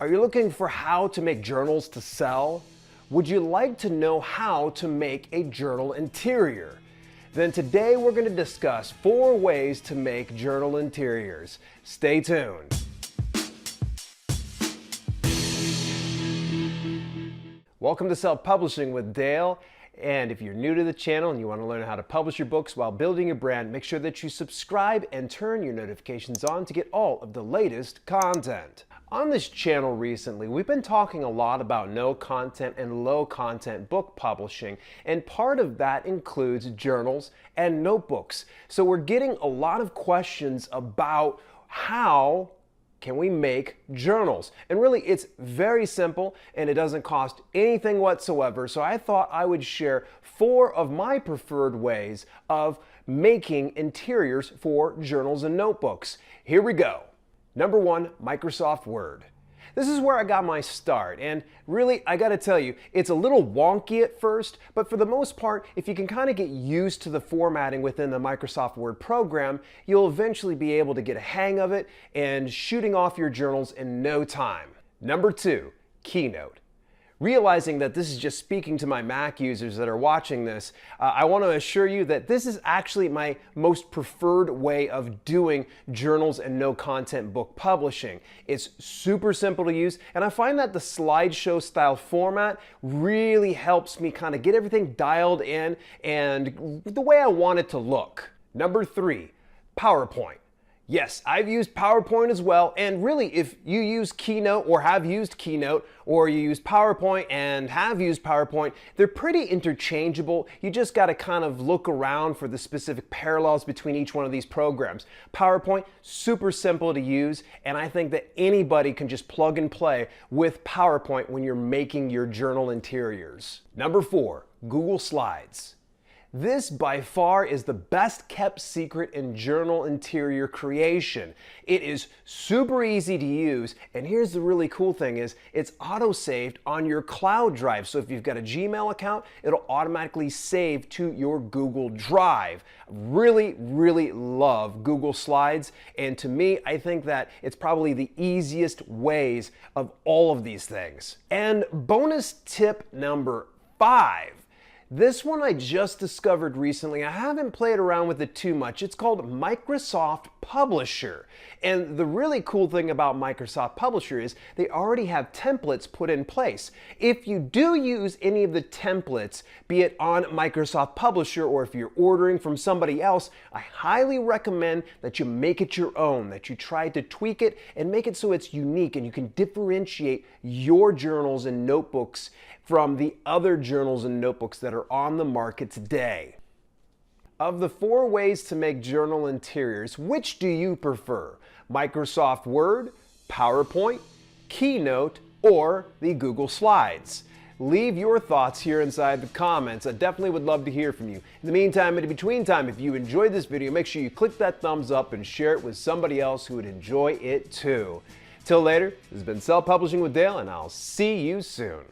Are you looking for how to make journals to sell? Would you like to know how to make a journal interior? Then today we're going to discuss 4 ways to make journal interiors. Stay tuned. Welcome to Self-Publishing with Dale. And if you're new to the channel and you want to learn how to publish your books while building your brand, make sure that you subscribe and turn your notifications on to get all of the latest content. On this channel recently, we've been talking a lot about no content and low content book publishing, and part of that includes journals and notebooks. So we're getting a lot of questions about how can we make journals? And really, it's very simple and it doesn't cost anything whatsoever. So I thought I would share 4 of my preferred ways of making interiors for journals and notebooks. Here we go. Number 1, Microsoft Word. This is where I got my start, and really, I gotta tell you, it's a little wonky at first, but for the most part, if you can kind of get used to the formatting within the Microsoft Word program, you'll eventually be able to get a hang of it and shooting off your journals in no time. Number 2, Keynote. Realizing that this is just speaking to my Mac users that are watching this, I want to assure you that this is actually my most preferred way of doing journals and no content book publishing. It's super simple to use, and I find that the slideshow style format really helps me kind of get everything dialed in and the way I want it to look. Number 3, PowerPoint. Yes, I've used PowerPoint as well, and really if you use Keynote or have used Keynote, or you use PowerPoint and have used PowerPoint, they're pretty interchangeable. You just got to kind of look around for the specific parallels between each one of these programs. PowerPoint, super simple to use, and I think that anybody can just plug and play with PowerPoint when you're making your journal interiors. Number 4, Google Slides. This by far is the best kept secret in journal interior creation. It is super easy to use, and here's the really cool thing is it's auto-saved on your cloud drive. So if you've got a Gmail account, it'll automatically save to your Google Drive. Really, really love Google Slides, and to me, I think that it's probably the easiest ways of all of these things. And bonus tip number 5. This one I just discovered recently. I haven't played around with it too much. It's called Microsoft Publisher. And the really cool thing about Microsoft Publisher is they already have templates put in place. If you do use any of the templates, be it on Microsoft Publisher or if you're ordering from somebody else, I highly recommend that you make it your own, that you try to tweak it and make it so it's unique and you can differentiate your journals and notebooks from the other journals and notebooks that are on the market today. Of the 4 ways to make journal interiors, which do you prefer? Microsoft Word, PowerPoint, Keynote, or the Google Slides? Leave your thoughts here inside the comments. I definitely would love to hear from you. In the meantime, in between time, if you enjoyed this video, make sure you click that thumbs up and share it with somebody else who would enjoy it too. Till later, this has been Self-Publishing with Dale, and I'll see you soon.